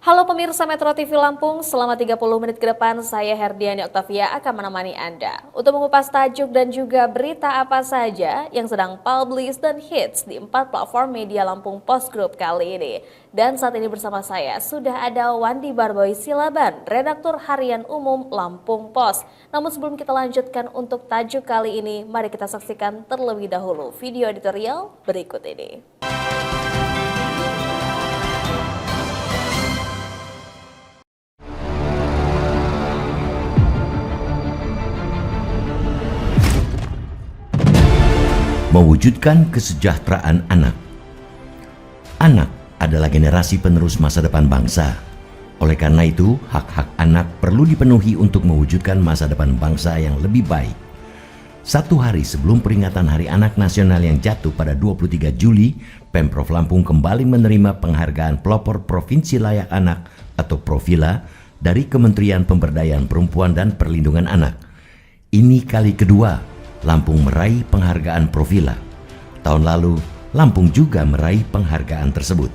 Halo pemirsa Metro TV Lampung, selama 30 menit ke depan saya Herdiani Oktavia akan menemani Anda untuk mengupas tajuk dan juga berita apa saja yang sedang publish dan hits di 4 platform media Lampung Post Group kali ini. Dan saat ini bersama saya sudah ada Wandi Barboy Silaban, redaktur harian umum Lampung Post. Namun sebelum kita lanjutkan untuk tajuk kali ini, mari kita saksikan terlebih dahulu video editorial berikut ini. Mewujudkan kesejahteraan anak. Anak adalah generasi penerus masa depan bangsa. Oleh karena itu, hak-hak anak perlu dipenuhi untuk mewujudkan masa depan bangsa yang lebih baik. Satu hari sebelum peringatan Hari Anak Nasional yang jatuh pada 23 Juli, Pemprov Lampung kembali menerima penghargaan pelopor Provinsi Layak Anak atau Profila dari Kementerian Pemberdayaan Perempuan dan Perlindungan Anak. Ini kali kedua Lampung meraih penghargaan Profila. Tahun lalu, Lampung juga meraih penghargaan tersebut.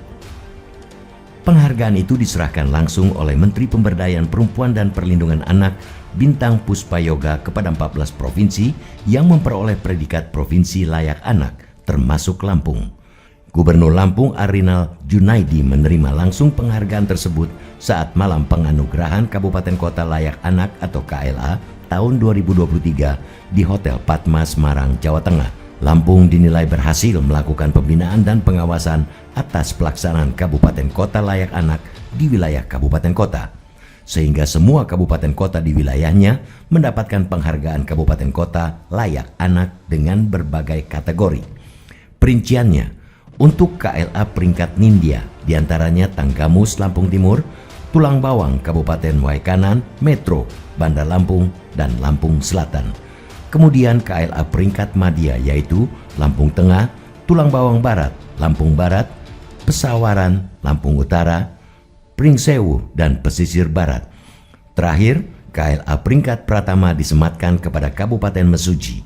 Penghargaan itu diserahkan langsung oleh Menteri Pemberdayaan Perempuan dan Perlindungan Anak Bintang Puspayoga kepada 14 provinsi yang memperoleh predikat Provinsi Layak Anak, termasuk Lampung. Gubernur Lampung Arinal Junaidi menerima langsung penghargaan tersebut saat malam penganugerahan Kabupaten Kota Layak Anak atau KLA tahun 2023 di Hotel Padma Semarang, Jawa Tengah. Lampung dinilai berhasil melakukan pembinaan dan pengawasan atas pelaksanaan Kabupaten Kota Layak Anak di wilayah Kabupaten Kota, sehingga semua kabupaten kota di wilayahnya mendapatkan penghargaan Kabupaten Kota Layak Anak dengan berbagai kategori. Perinciannya, untuk KLA peringkat Nindya, diantaranya Tanggamus Lampung Timur, Tulang Bawang Kabupaten Waikanan, Metro, Bandar Lampung, dan Lampung Selatan. Kemudian KLA peringkat Madya yaitu Lampung Tengah, Tulang Bawang Barat, Lampung Barat, Pesawaran, Lampung Utara, Pringsewu, dan Pesisir Barat. Terakhir, KLA peringkat Pratama disematkan kepada Kabupaten Mesuji.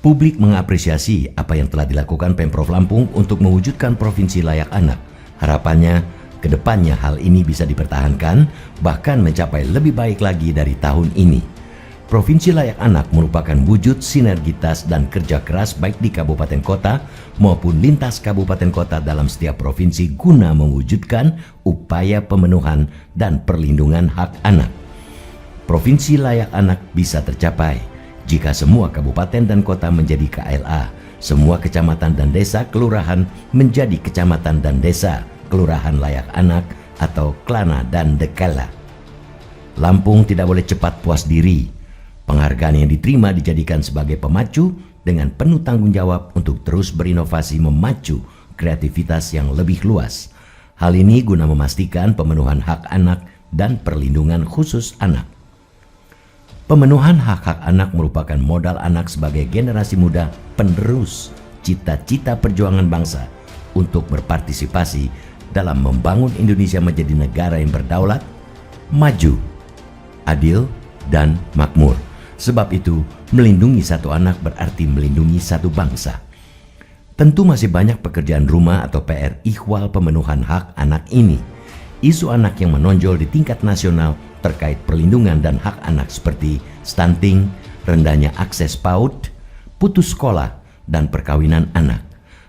Publik mengapresiasi apa yang telah dilakukan Pemprov Lampung untuk mewujudkan Provinsi Layak Anak. Harapannya, kedepannya hal ini bisa dipertahankan, bahkan mencapai lebih baik lagi dari tahun ini. Provinsi Layak Anak merupakan wujud sinergitas dan kerja keras baik di kabupaten kota maupun lintas kabupaten kota dalam setiap provinsi guna mewujudkan upaya pemenuhan dan perlindungan hak anak. Provinsi Layak Anak bisa tercapai jika semua kabupaten dan kota menjadi KLA, semua kecamatan dan desa kelurahan menjadi kecamatan dan desa kelurahan layak anak atau Klana dan Dekala. Lampung tidak boleh cepat puas diri. Penghargaan yang diterima dijadikan sebagai pemacu dengan penuh tanggung jawab untuk terus berinovasi memacu kreativitas yang lebih luas. Hal ini guna memastikan pemenuhan hak anak dan perlindungan khusus anak. Pemenuhan hak-hak anak merupakan modal anak sebagai generasi muda penerus cita-cita perjuangan bangsa untuk berpartisipasi dalam membangun Indonesia menjadi negara yang berdaulat, maju, adil, dan makmur. Sebab itu, melindungi satu anak berarti melindungi satu bangsa. Tentu masih banyak pekerjaan rumah atau PR ihwal pemenuhan hak anak ini. Isu anak yang menonjol di tingkat nasional terkait perlindungan dan hak anak seperti stunting, rendahnya akses PAUD, putus sekolah, dan perkawinan anak.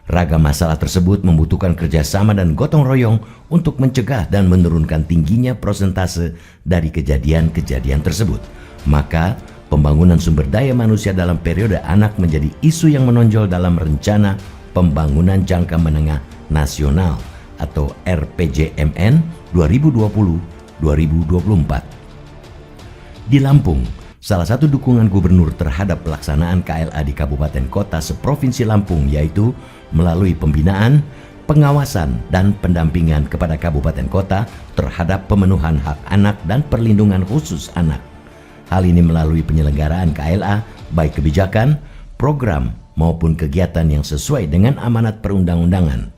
Ragam masalah tersebut membutuhkan kerjasama dan gotong royong untuk mencegah dan menurunkan tingginya prosentase dari kejadian-kejadian tersebut. Maka, pembangunan sumber daya manusia dalam periode anak menjadi isu yang menonjol dalam Rencana Pembangunan Jangka Menengah Nasional atau RPJMN 2020-2024. Di Lampung, salah satu dukungan gubernur terhadap pelaksanaan KLA di kabupaten kota seprovinsi Lampung yaitu melalui pembinaan, pengawasan, dan pendampingan kepada kabupaten kota terhadap pemenuhan hak anak dan perlindungan khusus anak. Hal ini melalui penyelenggaraan KLA, baik kebijakan, program, maupun kegiatan yang sesuai dengan amanat perundang-undangan.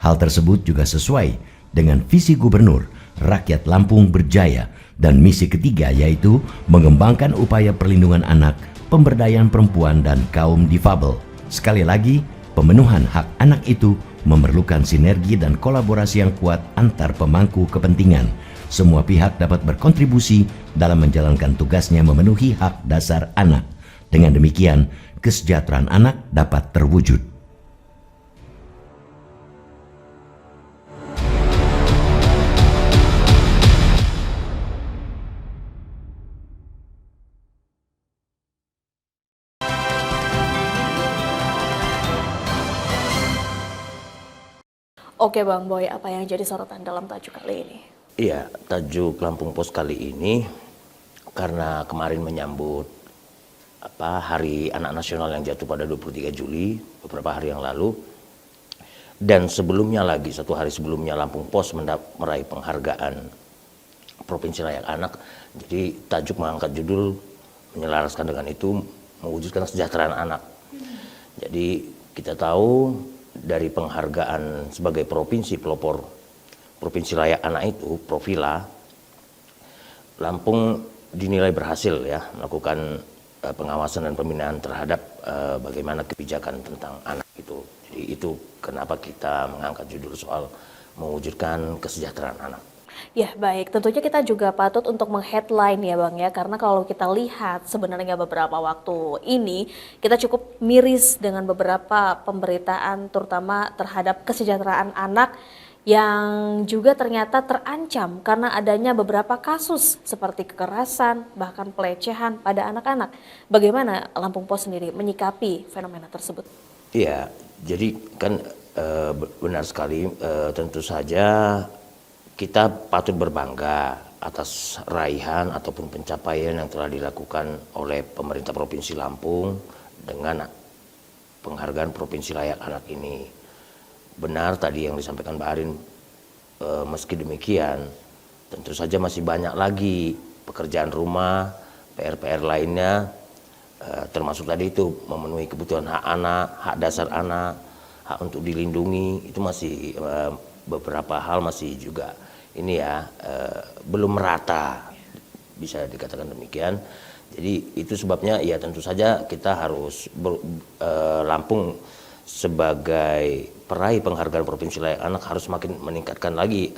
Hal tersebut juga sesuai dengan visi gubernur, rakyat Lampung berjaya, dan misi ketiga yaitu mengembangkan upaya perlindungan anak, pemberdayaan perempuan, dan kaum difabel. Sekali lagi, pemenuhan hak anak itu memerlukan sinergi dan kolaborasi yang kuat antar pemangku kepentingan. Semua pihak dapat berkontribusi dalam menjalankan tugasnya memenuhi hak dasar anak. Dengan demikian, kesejahteraan anak dapat terwujud. Oke Bang Boy, apa yang jadi sorotan dalam tajuk kali ini? Iya, tajuk Lampung Pos kali ini karena kemarin menyambut Hari Anak Nasional yang jatuh pada 23 Juli, beberapa hari yang lalu. Dan sebelumnya lagi, satu hari sebelumnya Lampung Pos meraih penghargaan Provinsi Layak Anak. Jadi tajuk mengangkat judul menyelaraskan dengan itu, mewujudkan kesejahteraan anak. Jadi kita tahu dari penghargaan sebagai provinsi pelopor Provinsi Layak Anak itu, Profila, Lampung dinilai berhasil ya melakukan pengawasan dan pembinaan terhadap bagaimana kebijakan tentang anak itu. Jadi itu kenapa kita mengangkat judul soal mewujudkan kesejahteraan anak. Ya baik, tentunya kita juga patut untuk meng-headline ya Bang ya, karena kalau kita lihat sebenarnya beberapa waktu ini kita cukup miris dengan beberapa pemberitaan terutama terhadap kesejahteraan anak yang juga ternyata terancam karena adanya beberapa kasus seperti kekerasan, bahkan pelecehan pada anak-anak. Bagaimana Lampung Pos sendiri menyikapi fenomena tersebut? Iya, jadi kan benar sekali, tentu saja kita patut berbangga atas raihan ataupun pencapaian yang telah dilakukan oleh pemerintah Provinsi Lampung dengan penghargaan Provinsi Layak Anak ini. Benar tadi yang disampaikan Mbak Arin, meski demikian tentu saja masih banyak lagi pekerjaan rumah, PR-PR lainnya, termasuk tadi itu memenuhi kebutuhan hak anak, hak dasar anak, hak untuk dilindungi, itu masih beberapa hal masih juga ini ya belum merata, bisa dikatakan demikian. Jadi itu sebabnya ya tentu saja kita harus Lampung sebagai peraih penghargaan Provinsi Layak Anak harus makin meningkatkan lagi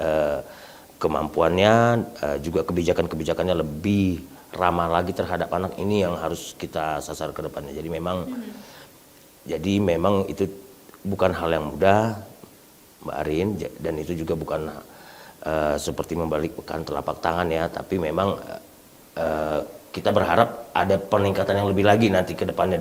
kemampuannya, juga kebijakan-kebijakannya lebih ramah lagi terhadap anak ini yang harus kita sasar ke depannya. Jadi memang itu bukan hal yang mudah, Mbak Arin, dan itu juga bukan seperti membalikkan telapak tangan ya, tapi memang kita berharap ada peningkatan yang lebih lagi nanti ke depannya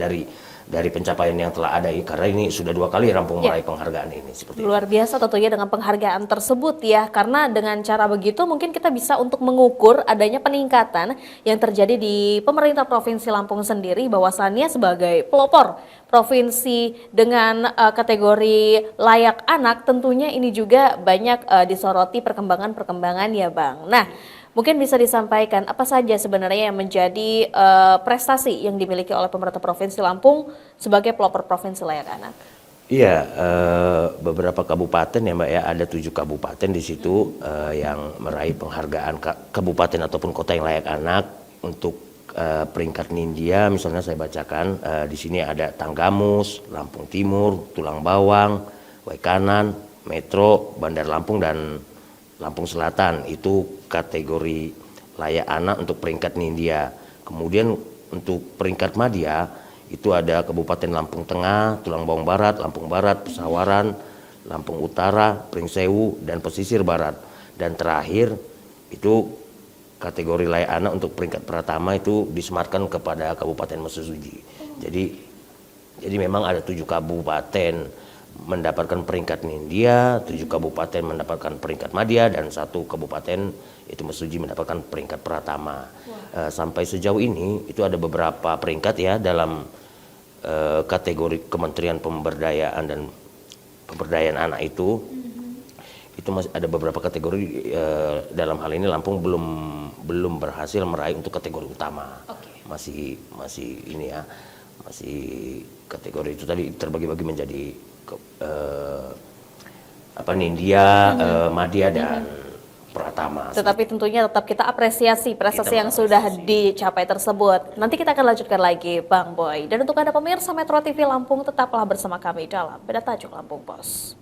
dari pencapaian yang telah ada ini, karena ini sudah 2 kali Lampung meraih penghargaan ini. Seperti Luar biasa tentunya dengan penghargaan tersebut ya, karena dengan cara begitu mungkin kita bisa untuk mengukur adanya peningkatan yang terjadi di pemerintah Provinsi Lampung sendiri, bahwasannya sebagai pelopor provinsi dengan kategori layak anak, tentunya ini juga banyak disoroti perkembangan-perkembangan ya Bang. Nah, mungkin bisa disampaikan apa saja sebenarnya yang menjadi prestasi yang dimiliki oleh pemerintah Provinsi Lampung sebagai pelopor Provinsi Layak Anak? Iya, beberapa kabupaten ya Mbak ya, ada 7 kabupaten di situ yang meraih penghargaan kabupaten ataupun kota yang layak anak. Untuk peringkat Nindya misalnya saya bacakan, di sini ada Tanggamus, Lampung Timur, Tulang Bawang, Waikanan, Metro, Bandar Lampung, dan Lampung Selatan. Itu kategori layak anak untuk peringkat Nindya. Kemudian untuk peringkat Madya itu ada Kabupaten Lampung Tengah, Tulang Bawang Barat, Lampung Barat, Pesawaran, Lampung Utara, Pringsewu, dan Pesisir Barat. Dan terakhir itu kategori layak anak untuk peringkat pertama itu disematkan kepada Kabupaten Mesuji. Jadi memang ada 7 kabupaten mendapatkan peringkat Nindya, 7 kabupaten mendapatkan peringkat Madya, dan 1 kabupaten itu Mesuji mendapatkan peringkat pertama. Sampai sejauh ini itu ada beberapa peringkat ya dalam kategori Kementerian Pemberdayaan dan Pemberdayaan Anak itu masih ada beberapa kategori, dalam hal ini Lampung belum berhasil meraih untuk kategori utama. Masih ini ya, masih kategori itu tadi terbagi-bagi menjadi Nindya, Madya, dan Pratama. Tetapi tentunya tetap kita apresiasi prestasi yang sudah dicapai tersebut. Nanti kita akan lanjutkan lagi Bang Boy. Dan untuk Anda pemirsa Metro TV Lampung, tetaplah bersama kami dalam Beda Tajuk Lampung Pos.